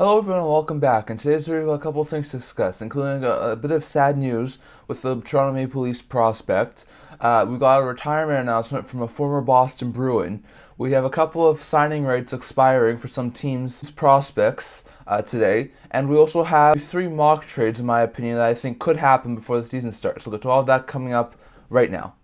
Hello everyone and welcome back, and today's video we've got a couple of things to discuss, including a bit of sad news with the Toronto Maple Leafs prospect. We got a retirement announcement from a former Boston Bruin. We have a couple of signing rights expiring for some teams' prospects today, and we also have 3 mock trades, in my opinion, that I think could happen before the season starts. We'll get to all of that coming up right now.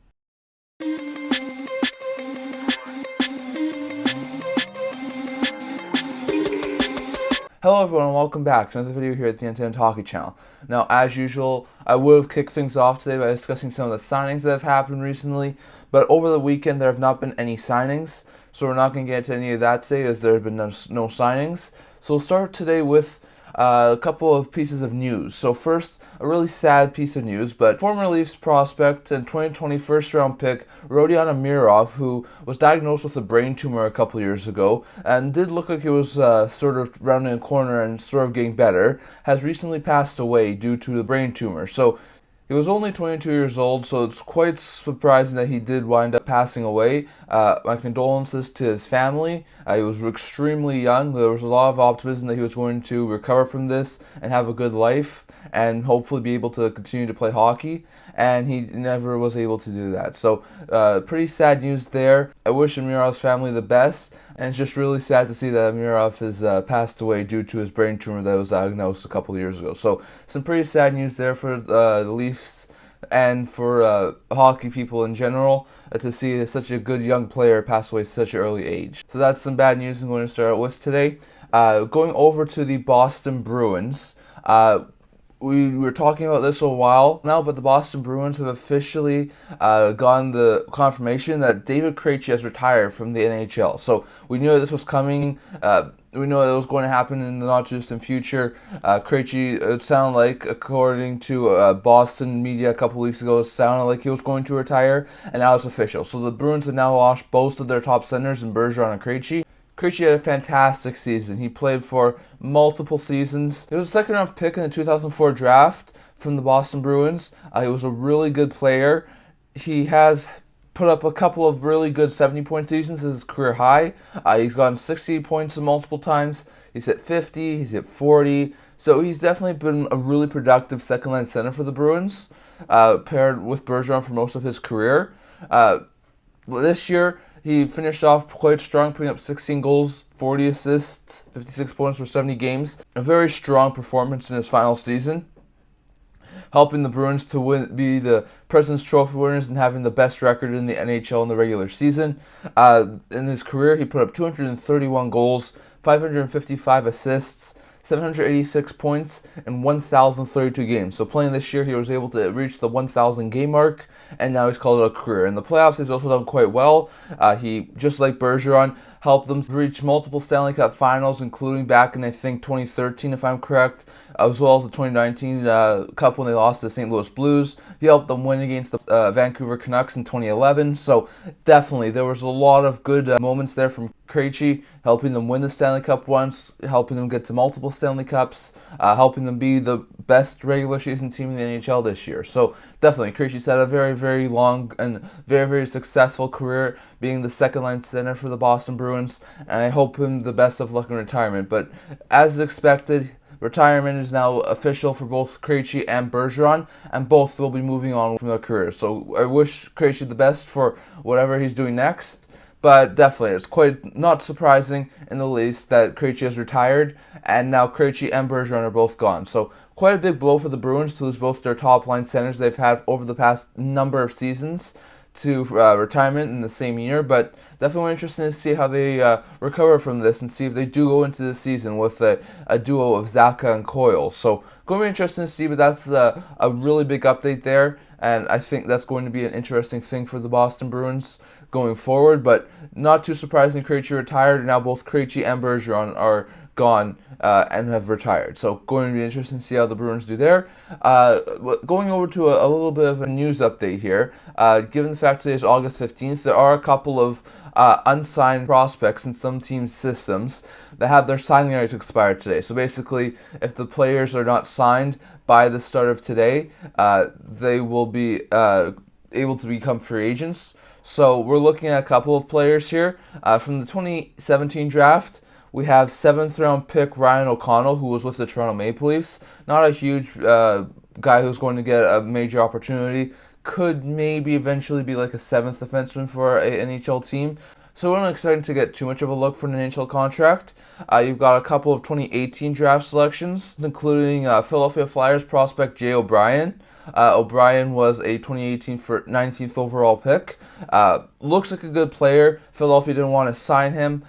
Hello everyone and welcome back to another video here at the Internet Hockey Channel. Now, as usual, I would have kicked things off today by discussing some of the signings that have happened recently, but over the weekend there have not been any signings, so we're not going to get into any of that today as there have been no signings. So we'll start today with a couple of pieces of news. So first, a really sad piece of news, but former Leafs prospect and 2020 first-round pick Rodion Amirov, who was diagnosed with a brain tumor a couple years ago and did look like he was sort of rounding a corner and sort of getting better, has recently passed away due to the brain tumor. So he was only 22 years old, so it's quite surprising that he did wind up passing away. My condolences to his family. He was extremely young. There was a lot of optimism that he was going to recover from this and have a good life and hopefully be able to continue to play hockey, and he never was able to do that. So pretty sad news there. I wish Amirov's family the best, and it's just really sad to see that Amirov has passed away due to his brain tumor that was diagnosed a couple of years ago. So some pretty sad news there for the Leafs and for hockey people in general, to see such a good young player pass away at such an early age. So that's some bad news I'm going to start out with today. Going over to the Boston Bruins. We were talking about this a while now, but the Boston Bruins have officially gotten the confirmation that David Krejci has retired from the NHL. So we knew that this was coming. We know that it was going to happen in the not-too-distant future. Krejci, it sounded like, according to Boston media a couple weeks ago, it sounded like he was going to retire, and now it's official. So the Bruins have now lost both of their top centers in Bergeron and Krejci. Krejci had a fantastic season. He played for multiple seasons. He was a second-round pick in the 2004 draft from the Boston Bruins. He was a really good player. He has put up a couple of really good 70-point seasons as his career high. He's gotten 60 points multiple times. He's hit 50. He's hit 40. So he's definitely been a really productive second-line center for the Bruins, paired with Bergeron for most of his career. This year, he finished off quite strong, putting up 16 goals, 40 assists, 56 points for 70 games. A very strong performance in his final season, helping the Bruins to be the President's Trophy winners and having the best record in the NHL in the regular season. In his career, he put up 231 goals, 555 assists, 786 points in 1,032 games. So playing this year, he was able to reach the 1,000 game mark, and now he's called it a career. In the playoffs, he's also done quite well. He, just like Bergeron, helped them reach multiple Stanley Cup finals, including back in, I think, 2013, if I'm correct, as well as the 2019 Cup when they lost to the St. Louis Blues. He helped them win against the Vancouver Canucks in 2011. So definitely, there was a lot of good moments there from Krejci, helping them win the Stanley Cup once, helping them get to multiple Stanley Cups, helping them be the best regular season team in the NHL this year. So definitely, Krejci's had a very, very long and very, very successful career being the second-line center for the Boston Bruins, and I hope him the best of luck in retirement. But as expected, retirement is now official for both Krejci and Bergeron, and both will be moving on from their careers. So I wish Krejci the best for whatever he's doing next. But definitely, it's quite not surprising in the least that Krejci has retired, and now Krejci and Bergeron are both gone. So quite a big blow for the Bruins to lose both their top-line centers they've had over the past number of seasons to retirement in the same year. But definitely interesting to see how they recover from this and see if they do go into the season with a duo of Zacha and Coyle. So going to be interesting to see, but that's a really big update there, and I think that's going to be an interesting thing for the Boston Bruins going forward. But not too surprising, Krejci retired, and now both Krejci and Bergeron are gone and have retired. So going to be interesting to see how the Bruins do there. Going over to a little bit of a news update here. Given the fact today is August 15th, there are a couple of unsigned prospects in some teams' systems that have their signing rights expire today. So basically, if the players are not signed by the start of today, they will be able to become free agents. So we're looking at a couple of players here. From the 2017 draft, we have 7th round pick Ryan O'Connell, who was with the Toronto Maple Leafs. Not a huge guy who's going to get a major opportunity. Could maybe eventually be like a 7th defenseman for an NHL team. So we're not expecting to get too much of a look for an NHL contract. You've got a couple of 2018 draft selections, including Philadelphia Flyers prospect Jay O'Brien. O'Brien was a 2018 19th overall pick. Looks like a good player. Philadelphia didn't want to sign him.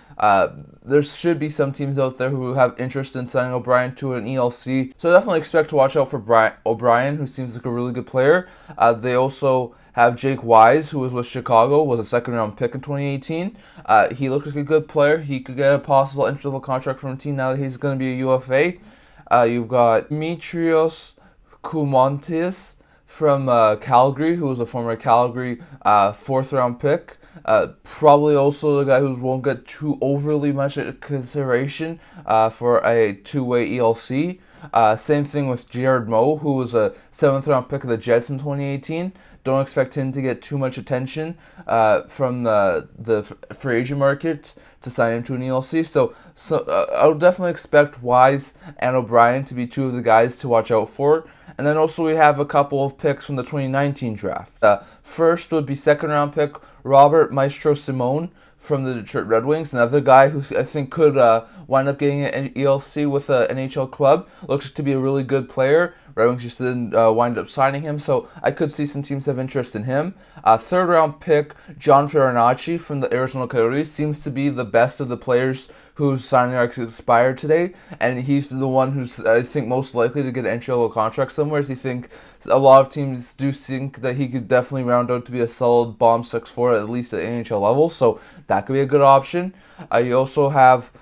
There should be some teams out there who have interest in signing O'Brien to an ELC. So definitely expect to watch out for O'Brien, who seems like a really good player. They also have Jake Wise, who was with Chicago, was a 2nd round pick in 2018. He looks like a good player. He could get a possible entry-level contract from a team now that he's going to be a UFA. You've got Dimitrios Koumontis from Calgary, who was a former Calgary 4th round pick. Probably also the guy who won't get too overly much consideration for a two-way ELC. Same thing with Jared Moe, who was a 7th round pick of the Jets in 2018. Don't expect him to get too much attention from the free agent market to sign him to an ELC. So I would definitely expect Wise and O'Brien to be two of the guys to watch out for. And then also we have a couple of picks from the 2019 draft. First would be 2nd round pick Robert Maestro Simone from the Detroit Red Wings, another guy who I think could wind up getting an ELC with an NHL club. Looks to be a really good player. Red Wings just didn't wind up signing him, so I could see some teams have interest in him. 3rd round pick John Farinacci from the Arizona Coyotes seems to be the best of the players whose signing rights expired today, and he's the one who's, I think, most likely to get an entry-level contract somewhere. As you think a lot of teams do think that he could definitely round out to be a solid bomb 6'4" at least at NHL level, so that could be a good option. You also have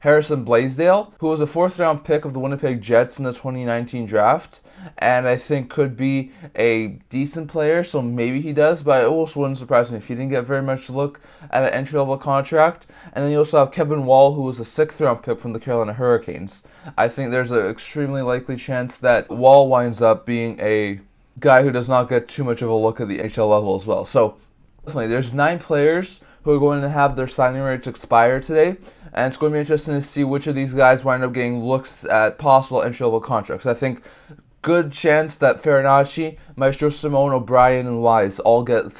Harrison Blaisdell, who was a 4th round pick of the Winnipeg Jets in the 2019 draft, and I think could be a decent player, so maybe he does, but it also wouldn't surprise me if he didn't get very much look at an entry-level contract. And then you also have Kevin Wall, who was a 6th round pick from the Carolina Hurricanes. I think there's an extremely likely chance that Wall winds up being a guy who does not get too much of a look at the NHL level as well. So definitely, there's 9 players who are going to have their signing rights expire today, and it's going to be interesting to see which of these guys wind up getting looks at possible entry-level contracts. I think good chance that Farinacci, Maestro Simone, O'Brien, and Wise all get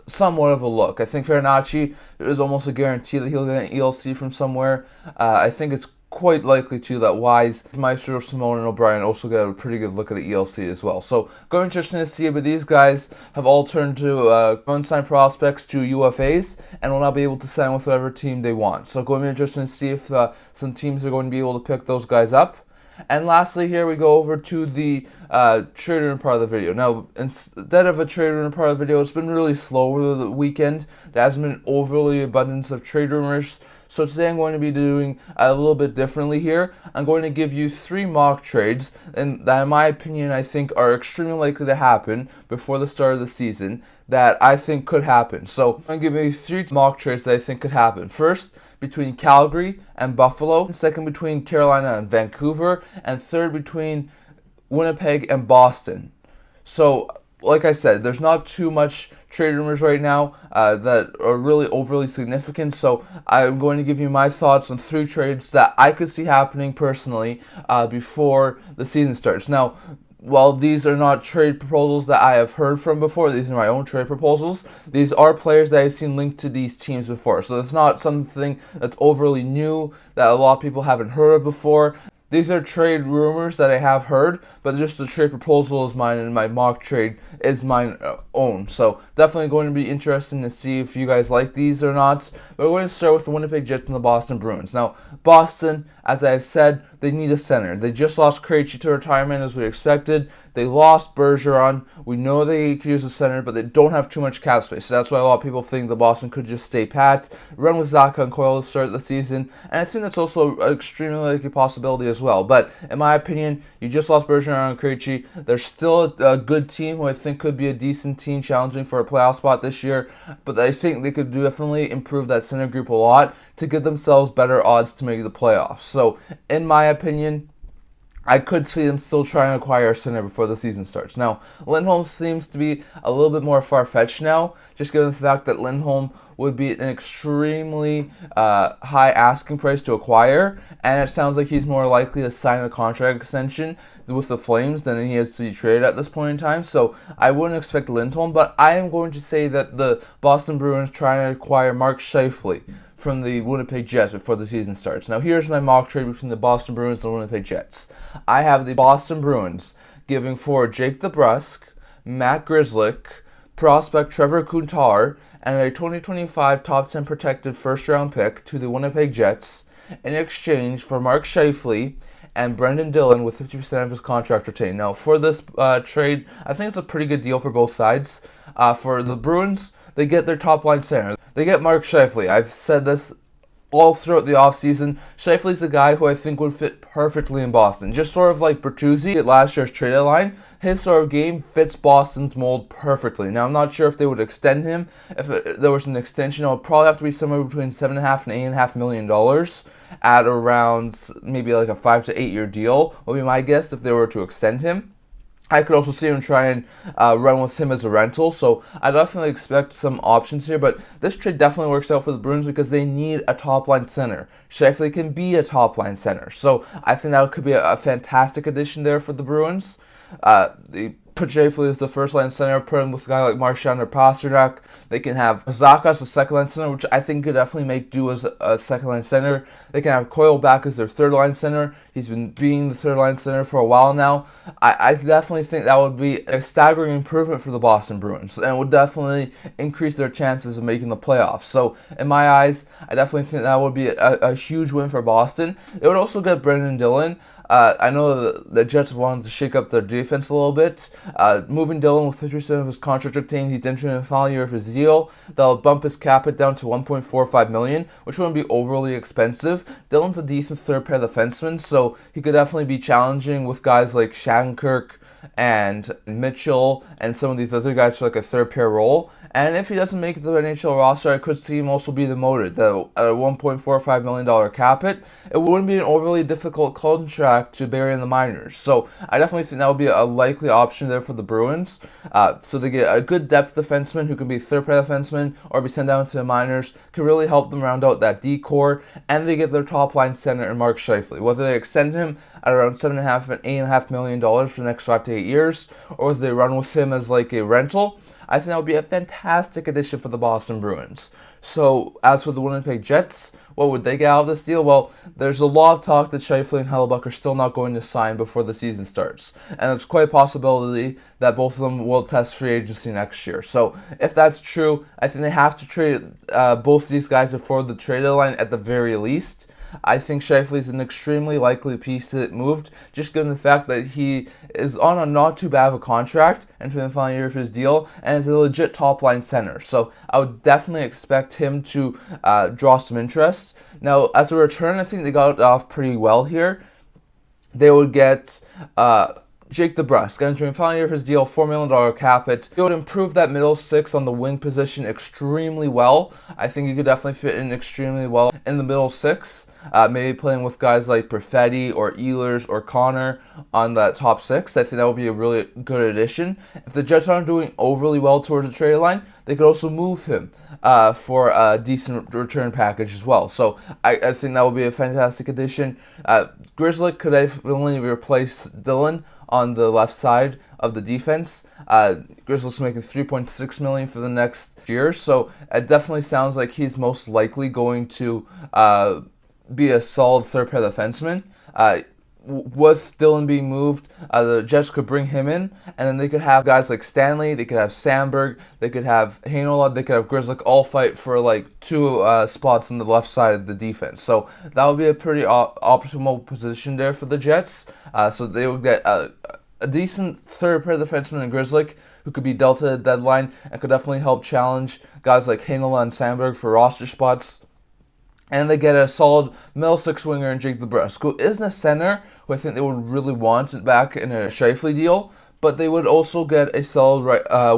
somewhat of a look. I think Farinacci is almost a guarantee that he'll get an ELC from somewhere. I think it's quite likely too that Wise, Maestro Simone, and O'Brien also get a pretty good look at an ELC as well. So going to be interesting to see, but these guys have all turned to unsigned prospects to UFAs and will now be able to sign with whatever team they want. So going to be interesting to see if some teams are going to be able to pick those guys up. And lastly, here we go over to the trade rumor part of the video. Now, instead of a trade rumor part of the video, it's been really slow over the weekend. There hasn't been overly abundance of trade rumors. So today I'm going to be doing a little bit differently here. I'm going to give you 3 mock trades, and that in my opinion I think are extremely likely to happen before the start of the season that I think could happen. So I'm going to give you 3 mock trades that I think could happen. First, between Calgary and Buffalo, second between Carolina and Vancouver, and third between Winnipeg and Boston. So, like I said, there's not too much trade rumors right now that are really overly significant, so I'm going to give you my thoughts on 3 trades that I could see happening personally before the season starts. Now, while these are not trade proposals that I have heard from before, these are my own trade proposals. These are players that I've seen linked to these teams before. So it's not something that's overly new that a lot of people haven't heard of before. These are trade rumors that I have heard, but just the trade proposal is mine and my mock trade is mine own. So definitely going to be interesting to see if you guys like these or not. But we're going to start with the Winnipeg Jets and the Boston Bruins. Now, Boston, as I've said, they need a center. They just lost Krejci to retirement as we expected. They lost Bergeron. We know they could use a center, but they don't have too much cap space. So that's why a lot of people think the Boston could just stay pat, run with Zach Coyle to start the season. And I think that's also an extremely likely possibility as well. But in my opinion, you just lost Bergeron and Krejci. They're still a good team who I think could be a decent team challenging for a playoff spot this year. But I think they could definitely improve that center group a lot to give themselves better odds to make the playoffs. So in my opinion, I could see them still trying to acquire a center before the season starts. Now, Lindholm seems to be a little bit more far-fetched now, just given the fact that Lindholm would be an extremely high asking price to acquire, and it sounds like he's more likely to sign a contract extension with the Flames than he is to be traded at this point in time. So I wouldn't expect Lindholm, but I am going to say that the Boston Bruins trying to acquire Mark Scheifele from the Winnipeg Jets before the season starts. Now here's my mock trade between the Boston Bruins and the Winnipeg Jets. I have the Boston Bruins giving for Jake DeBrusk, Matt Grzelcyk, prospect Trevor Kuntar, and a 2025 top 10 protected first round pick to the Winnipeg Jets in exchange for Mark Scheifele and Brendan Dillon with 50% of his contract retained. Now for this trade, I think it's a pretty good deal for both sides. For the Bruins, they get their top line center. They get Mark Scheifele. I've said this all throughout the offseason. Scheifele's a guy who I think would fit perfectly in Boston. Just sort of like Bertuzzi at last year's trade deadline. His sort of game fits Boston's mold perfectly. Now, I'm not sure if they would extend him. If there was an extension, it would probably have to be somewhere between $7.5 and $8.5 million at around maybe like a 5 to 8 year deal, would be my guess if they were to extend him. I could also see him try and run with him as a rental, so I definitely expect some options here, but this trade definitely works out for the Bruins because they need a top-line center. Scheifele can be a top-line center, so I think that could be a fantastic addition there for the Bruins. They put Scheifele as the first-line center, put him with a guy like Marchand or Pasternak. They can have Zacha as a second-line center, which I think could definitely make do as a second-line center. They can have Coyle back as their third-line center. He's been being the third-line center for a while now. I definitely think that would be a staggering improvement for the Boston Bruins and would definitely increase their chances of making the playoffs. So, in my eyes, I definitely think that would be a huge win for Boston. It would also get Brendan Dillon. I know the Jets wanted to shake up their defense a little bit. Moving Dillon with 50% of his contract retained, he's entering the final year of his deal. That'll bump his cap hit down to $1.45 million, which wouldn't be overly expensive. Dillon's a decent third pair defenseman, so he could definitely be challenging with guys like Shattenkirk and Mitchell and some of these other guys for like a third pair role. And if he doesn't make the NHL roster, I could see him also be demoted. At a $1.45 million cap hit, it wouldn't be an overly difficult contract to bury in the minors. So I definitely think that would be a likely option there for the Bruins. So they get a good depth defenseman who can be third pair defenseman or be sent down to the minors, can really help them round out that D core, and they get their top line center in Mark Scheifele. Whether they extend him at around $7.5 and $8.5 million for the next 5 to 8 years, or if they run with him as like a rental, I think that would be a fantastic addition for the Boston Bruins. So, as for the Winnipeg Jets, what would they get out of this deal? Well, there's a lot of talk that Scheifele and Hellebuyck are still not going to sign before the season starts. And it's quite a possibility that both of them will test free agency next year. So, if that's true, I think they have to trade both these guys before the trade deadline at the very least. I think Scheifele is an extremely likely piece to get moved, just given the fact that he is on a not too bad of a contract and for the final year of his deal, and is a legit top-line center. So I would definitely expect him to draw some interest. Now, as a return, I think they got it off pretty well here. They would get Jake DeBrusk, entering the final year of his deal, $4 million cap hit. It would improve that middle six on the wing position extremely well. I think he could definitely fit in extremely well in the middle six. Maybe playing with guys like Perfetti or Ehlers or Connor on that top six. I think that would be a really good addition. If the Jets aren't doing overly well towards the trade line, they could also move him for a decent return package as well. So I think that would be a fantastic addition. Grzelcyk could definitely replace Dillon on the left side of the defense. Grzelcyk's making $3.6 million for the next year, so it definitely sounds like he's most likely going to be a solid third pair defenseman. With Dillon being moved, the Jets could bring him in, and then they could have guys like Stanley, they could have Sandberg, they could have Heinola, they could have Grzelcyk all fight for like two spots on the left side of the defense. So that would be a pretty optimal position there for the Jets. So they would get a decent third pair defenseman in Grzelcyk, who could be dealt at the deadline and could definitely help challenge guys like Heinola and Sandberg for roster spots. And they get a solid middle six winger in Jake DeBrusk, who isn't a center, who I think they would really want back in a Scheifele deal, but they would also get a solid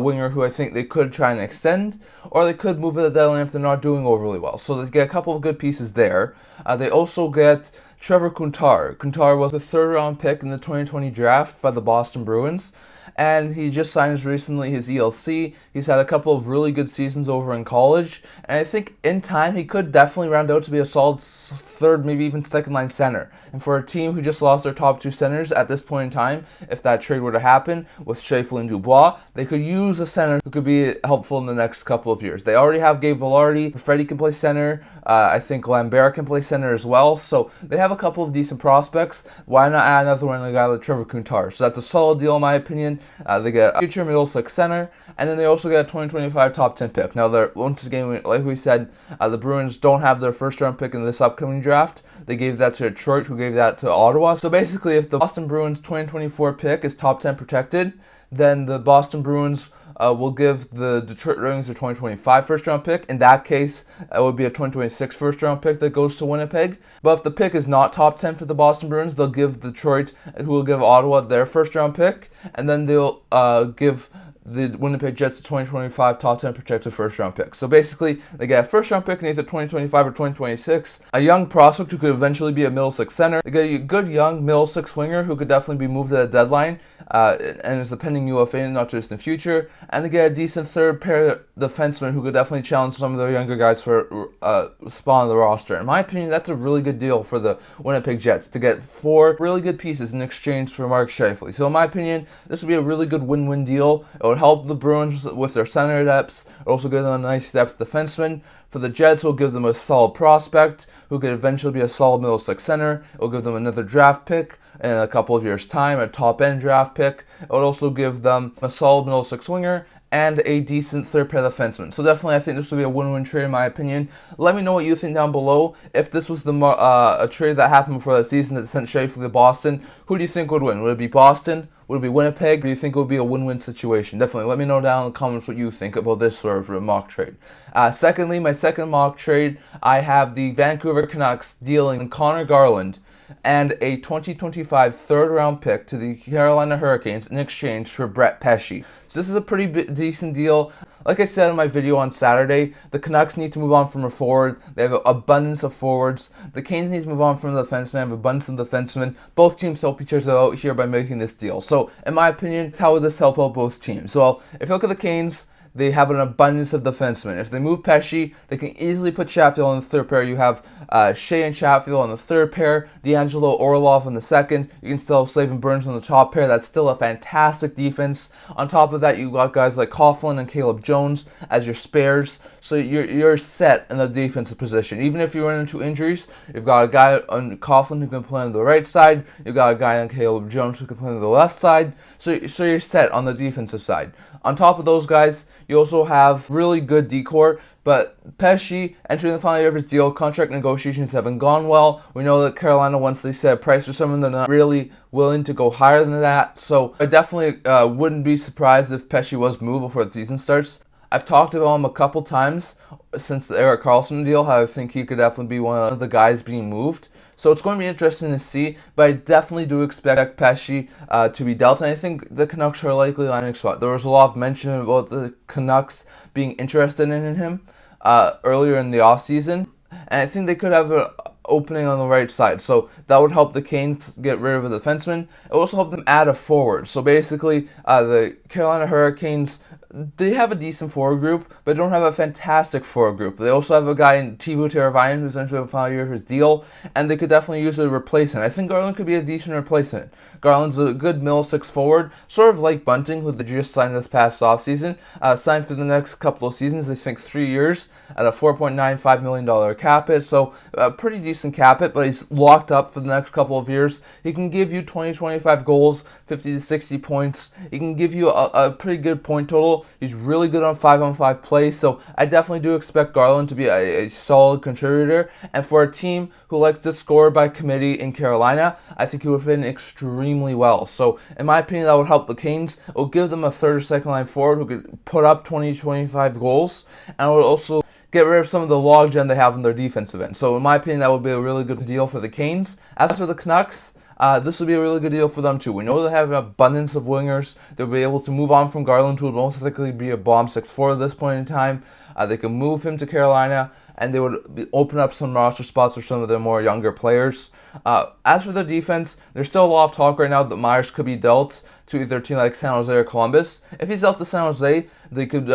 winger who I think they could try and extend, or they could move at the deadline if they're not doing overly well. So they get a couple of good pieces there. They also get Trevor Kuntar. Kuntar was a third-round pick in the 2020 draft by the Boston Bruins, and he just signed recently his ELC. He's had a couple of really good seasons over in college, and I think in time he could definitely round out to be a solid third, maybe even second-line center. And for a team who just lost their top two centers at this point in time, if that trade were to happen with Scheifele and Dubois, they could use a center who could be helpful in the next couple of years. They already have Gabe Vilardi. Freddie can play center. I think Lambert can play center as well. So they have a couple of decent prospects. Why not add another one, a guy like Trevor Kuntar? So that's a solid deal in my opinion. They get a future middle six center, and then they also get a 2025 top 10 pick. Now, once again, like we said, the Bruins don't have their first round pick in this upcoming draft. They gave that to Detroit, who gave that to Ottawa. So basically, if the Boston Bruins 2024 pick is top 10 protected, then the Boston Bruins will give the Detroit Red Wings their 2025 first-round pick. In that case, it would be a 2026 first-round pick that goes to Winnipeg. But if the pick is not top 10 for the Boston Bruins, they'll give Detroit, who will give Ottawa their first-round pick, and then they'll give the Winnipeg Jets the 2025 top 10 protected first-round pick. So basically, they get a first-round pick in either 2025 or 2026, a young prospect who could eventually be a middle six center. They get a good young middle six winger who could definitely be moved at the deadline and is a pending UFA, not just in the future. And they get a decent third-pair defenseman who could definitely challenge some of the younger guys for spot on the roster. In my opinion, that's a really good deal for the Winnipeg Jets to get 4 really good pieces in exchange for Mark Scheifele. So in my opinion, this would be a really good win-win deal. It would help the Bruins with their center depths. It will also give them a nice depth defenseman. For the Jets, it will give them a solid prospect who could eventually be a solid middle six center. It will give them another draft pick in a couple of years' time, a top-end draft pick. It would also give them a solid middle six winger and a decent third-pair defenseman. So definitely, I think this would be a win-win trade in my opinion. Let me know what you think down below. If this was a trade that happened before the season that sent Scheifele to Boston, who do you think would win? Would it be Boston? Would it be Winnipeg? Or do you think it would be a win-win situation? Definitely let me know down in the comments what you think about this sort of mock trade. Secondly, my second mock trade, I have the Vancouver Canucks dealing Connor Garland and a 2025 third-round pick to the Carolina Hurricanes in exchange for Brett Pesce. So this is a pretty decent deal. Like I said in my video on Saturday, the Canucks need to move on from a forward. They have an abundance of forwards. The Canes need to move on from the defensemen. They have an abundance of defensemen. Both teams help each other out here by making this deal. So, in my opinion, how would this help out both teams? Well, if you look at the Canes, they have an abundance of defensemen. If they move Pesce, they can easily put Chatfield on the third pair. You have Shea and Chatfield on the third pair, D'Angelo Orlov on the second. You can still have Slavin Burns on the top pair. That's still a fantastic defense. On top of that, you got guys like Coughlin and Caleb Jones as your spares. So you're set in the defensive position. Even if you run into injuries, you've got a guy on Coughlin who can play on the right side. You've got a guy on Caleb Jones who can play on the left side. So you're set on the defensive side. On top of those guys, you also have really good decor, but Pesce, entering the final year of his deal, contract negotiations haven't gone well. We know that Carolina, once they set a price for someone, they're not really willing to go higher than that. So I definitely wouldn't be surprised if Pesce was moved before the season starts. I've talked about him a couple times since the Erik Karlsson deal, how I think he could definitely be one of the guys being moved. So it's going to be interesting to see, but I definitely do expect Pesce to be dealt, and I think the Canucks are likely landing spot. There was a lot of mention about the Canucks being interested in him earlier in the offseason, and I think they could have an opening on the right side. So that would help the Canes get rid of a defenseman. It would also help them add a forward. So basically, the Carolina Hurricanes, they have a decent forward group, but they don't have a fantastic forward group. They also have a guy in Teuvo Teravainen who's entering the final year of his deal, and they could definitely use a replacement. I think Garland could be a decent replacement. Garland's a good middle six forward, sort of like Bunting, who they just signed this past offseason. Signed for the next couple of seasons, I think 3 years, at a $4.95 million cap hit, so a pretty decent cap hit, but he's locked up for the next couple of years. He can give you 20-25 goals, 50 to 60 points. He can give you a pretty good point total. He's really good on 5-on-5 play, so I definitely do expect Garland to be a solid contributor. And for a team who likes to score by committee in Carolina, I think he would fit in extremely well. So in my opinion, that would help the Canes. It will give them a third or second line forward who could put up 20-25 goals, and it would also get rid of some of the logjam they have in their defensive end. So in my opinion, that would be a really good deal for the Canes. As for the Canucks, this would be a really good deal for them too. We know they have an abundance of wingers. They'll be able to move on from Garland, who will most likely be a bomb 6-4 at this point in time. They could move him to Carolina, and they would open up some roster spots for some of the more younger players. As for the defense, there's still a lot of talk right now that Myers could be dealt to either a team like San Jose or Columbus. If he's dealt to San Jose, they could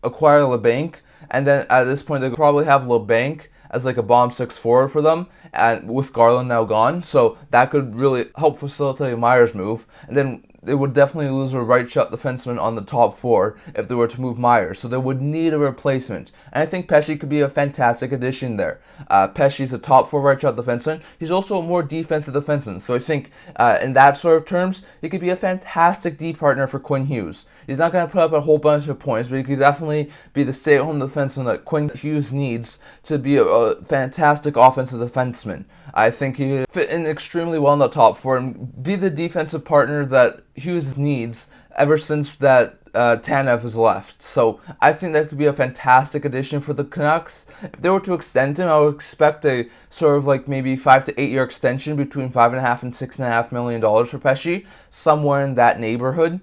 acquire LeBanc, and then at this point they could probably have LeBanc as like a bomb 6 forward for them, and with Garland now gone, so that could really help facilitate Myers' move. And then they would definitely lose a right shot defenseman on the top 4 if they were to move Myers, so they would need a replacement. And I think Pesce could be a fantastic addition there. Pesce's a top 4 right shot defenseman. He's also a more defensive defenseman, so I think in that sort of terms, he could be a fantastic D partner for Quinn Hughes. He's not going to put up a whole bunch of points, but he could definitely be the stay-at-home defenseman that Quinn Hughes needs to be a fantastic offensive defenseman. I think he would fit in extremely well in the top 4 and be the defensive partner that Hughes needs ever since that Tanev has left. So I think that could be a fantastic addition for the Canucks. If they were to extend him, I would expect a sort of like maybe 5 to 8 year extension between $5.5 and $6.5 million for Pesce, somewhere in that neighborhood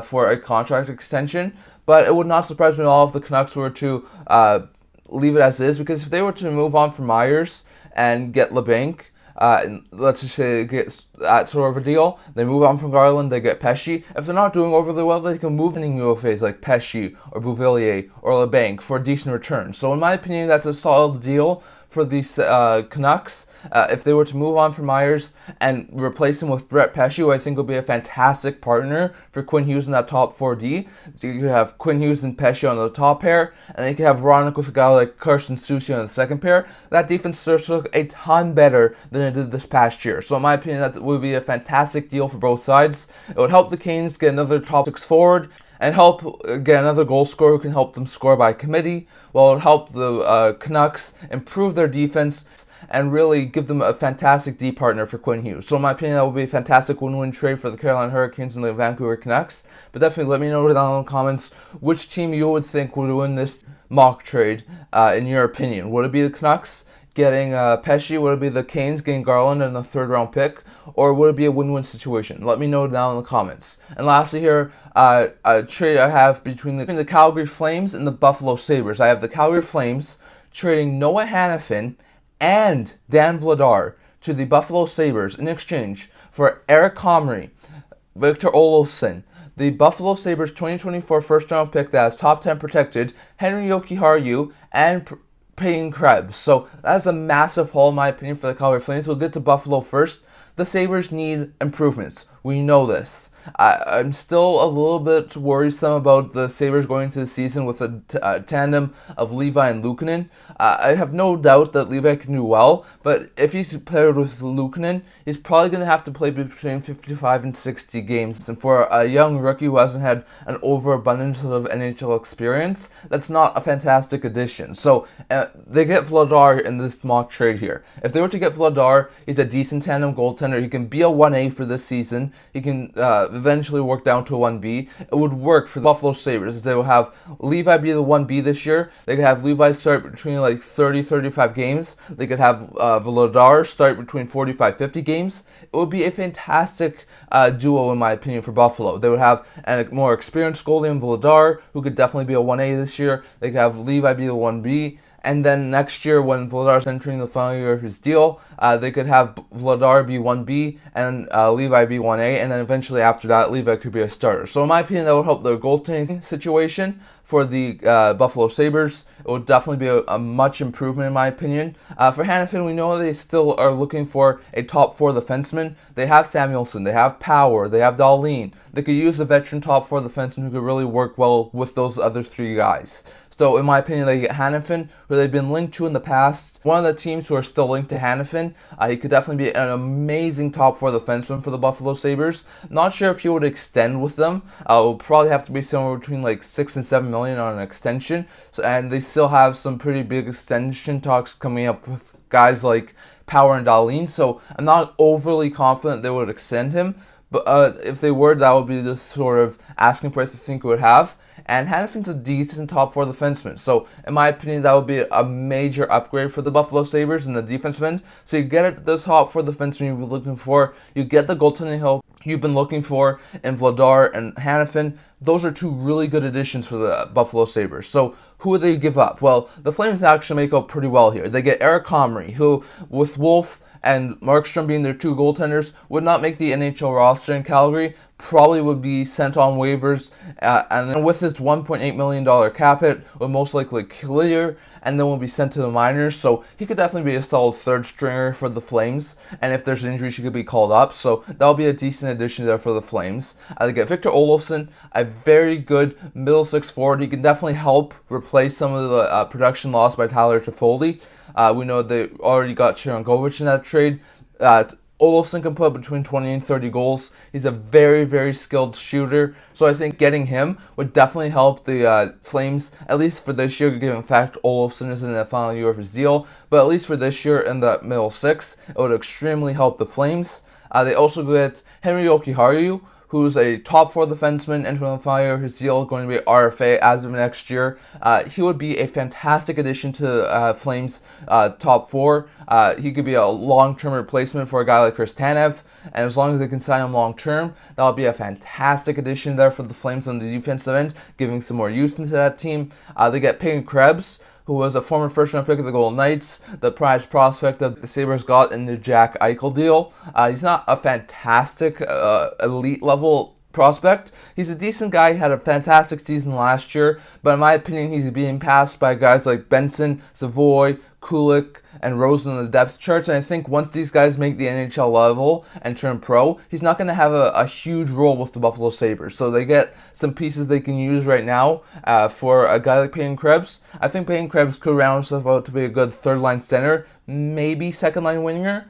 for a contract extension. But it would not surprise me at all if the Canucks were to leave it as is, because if they were to move on from Myers and get LeBanc, let's just say get that sort of a deal, they move on from Garland, they get Pesce. If they're not doing overly well, they can move in UFAs like Pesce or Beauvillier or LeBanc for a decent return. So in my opinion, that's a solid deal for these Canucks. If they were to move on from Myers and replace him with Brett Pesce, who I think would be a fantastic partner for Quinn Hughes in that top 4D. You could have Quinn Hughes and Pesce on the top pair, and then you could have Ronick with a guy like Carson Soucy on the second pair. That defense starts to look a ton better than it did this past year. So in my opinion, that would be a fantastic deal for both sides. It would help the Canes get another top 6 forward, and help get another goal scorer who can help them score by committee, while it would help the Canucks improve their defense and really give them a fantastic D partner for Quinn Hughes. So in my opinion, that would be a fantastic win-win trade for the Carolina Hurricanes and the Vancouver Canucks. But definitely let me know down in the comments which team you would think would win this mock trade in your opinion. Would it be the Canucks getting Pesce? Would it be the Canes getting Garland and the 3rd round pick? Or would it be a win-win situation? Let me know down in the comments. And lastly here, a trade I have between the Calgary Flames and the Buffalo Sabres. I have the Calgary Flames trading Noah Hanifin and Dan Vladar to the Buffalo Sabres in exchange for Eric Comrie, Victor Olofsson, the Buffalo Sabres 2024 first-round pick that is top 10 protected, Henry Jokiharju, and Payne Krebs. So that is a massive haul in my opinion for the Calgary Flames. We'll get to Buffalo first. The Sabres need improvements. We know this. I'm still a little bit worrisome about the Sabres going into the season with a tandem of Levi and Luukkonen. I have no doubt that Levi can do well, but if he's paired with Luukkonen, he's probably going to have to play between 55 and 60 games. And for a young rookie who hasn't had an overabundance of NHL experience, that's not a fantastic addition. So they get Vladar in this mock trade here. If they were to get Vladar, he's a decent tandem goaltender. He can be a 1A for this season. He can eventually work down to a 1B. It would work for the Buffalo Sabres, as they will have Levi be the 1B this year. They could have Levi start between like 30-35 games. They could have Vladar start between 45-50 games. It would be a fantastic duo, in my opinion, for Buffalo. They would have a more experienced goalie in Vladar, who could definitely be a 1A this year. They could have Levi be the 1B. And then next year, when Vladar's entering the final year of his deal, they could have Vladar be 1B and Levi be 1A. And then eventually after that, Levi could be a starter. So in my opinion, that would help their goaltending situation for the Buffalo Sabres. It would definitely be a much improvement, in my opinion. For Hanafin, we know they still are looking for a top 4 defenseman. They have Samuelsson, they have Power, they have Dahlin. They could use a veteran top 4 defenseman who could really work well with those other 3 guys. So in my opinion, they get Hanifin, who they've been linked to in the past. One of the teams who are still linked to Hanifin. He could definitely be an amazing top 4 defenseman for the Buffalo Sabres. Not sure if he would extend with them. It will probably have to be somewhere between like $6 and $7 million on an extension. So, and they still have some pretty big extension talks coming up with guys like Power and Dahlin. So I'm not overly confident they would extend him. But if they were, that would be the sort of asking price I think it would have. And Hanifin's a decent top 4 defenseman. So, in my opinion, that would be a major upgrade for the Buffalo Sabres in the defensive end. So, you get it, the top 4 defenseman you'd be looking for. You get the goaltending help you've been looking for in Vladar and Hanifin. Those are two really good additions for the Buffalo Sabres. So who would they give up? Well, the Flames actually make out pretty well here. They get Eric Comrie, who, with Wolf and Markstrom being their two goaltenders, would not make the NHL roster in Calgary, probably would be sent on waivers, and with his $1.8 million cap hit, would most likely clear, and then will be sent to the minors. So he could definitely be a solid third stringer for the Flames, and if there's injuries, he could be called up. So that'll be a decent addition there for the Flames. They get Victor Olofsson, a very good middle six forward. He can definitely help replace some of the production lost by Tyler Toffoli. We know they already got Sharangovich in that trade. Olofsson can put between 20 and 30 goals. He's a very, very skilled shooter. So I think getting him would definitely help the Flames, at least for this year, given the fact Olofsson is in the final year of his deal. But at least for this year in the middle six, it would extremely help the Flames. They also get Henry Jokiharju, who's a top four defenseman, entering the final year of his deal, going to be RFA as of next year. He would be a fantastic addition to Flames top four. He could be a long-term replacement for a guy like Chris Tanev, and as long as they can sign him long-term, that'll be a fantastic addition there for the Flames on the defensive end, giving some more youth into that team. They get Peyton Krebs, who was a former first-round pick of the Golden Knights, the prize prospect that the Sabres got in the Jack Eichel deal. He's not a fantastic elite-level prospect. He's a decent guy. He had a fantastic season last year, but in my opinion, he's being passed by guys like Benson, Savoy, Kulik, and Rosen on the depth charts, and I think once these guys make the NHL level and turn pro, he's not going to have a huge role with the Buffalo Sabres. So they get some pieces they can use right now for a guy like Peyton Krebs. I think Peyton Krebs could round himself out to be a good third-line center, maybe second-line winger,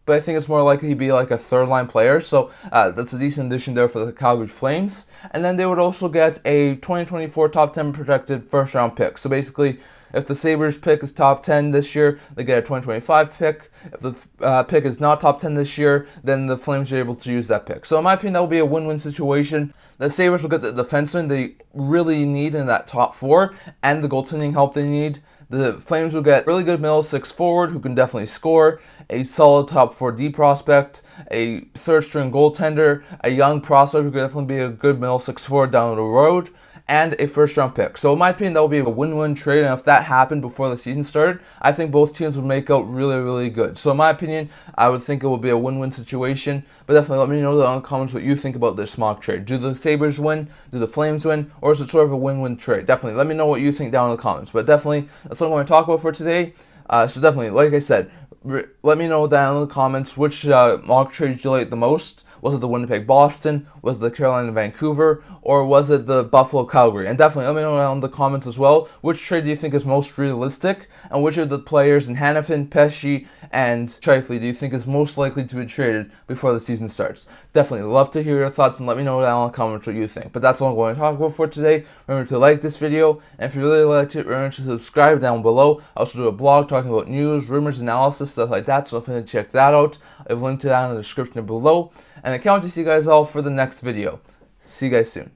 but I think it's more likely he'd be like a third-line player. So that's a decent addition there for the Calgary Flames. And then they would also get a 2024 top 10 protected first-round pick. So basically, if the Sabres pick is top 10 this year, they get a 2025 pick. If the pick is not top 10 this year, then the Flames are able to use that pick. So in my opinion, that will be a win-win situation. The Sabres will get the defenseman they really need in that top four and the goaltending help they need. The Flames will get really good middle six forward who can definitely score, a solid top 4D prospect, a third string goaltender, a young prospect who could definitely be a good middle six forward down the road, and a first round pick. So in my opinion, that will be a win-win trade, and if that happened before the season started, I think both teams would make out really, really good. So in my opinion, I would think it would be a win-win situation, but definitely let me know down in the comments what you think about this mock trade. Do the Sabres win? Do the Flames win? Or is it sort of a win-win trade? Definitely let me know what you think down in the comments, but definitely that's what I'm going to talk about for today. So definitely, like I said, let me know down in the comments which mock trades you like the most. Was it the Winnipeg-Boston? Was it the Carolina-Vancouver? Or was it the Buffalo-Calgary? And definitely let me know down in the comments as well, which trade do you think is most realistic? And which of the players in Hanafin, Pesce, and Scheifele do you think is most likely to be traded before the season starts? Definitely love to hear your thoughts and let me know down in the comments what you think. But that's all I'm going to talk about for today. Remember to like this video, and if you really liked it, remember to subscribe down below. I also do a blog talking about news, rumors, analysis, stuff like that, so definitely check that out. I've linked to that in the description below. And I can't wait to see you guys all for the next video. See you guys soon.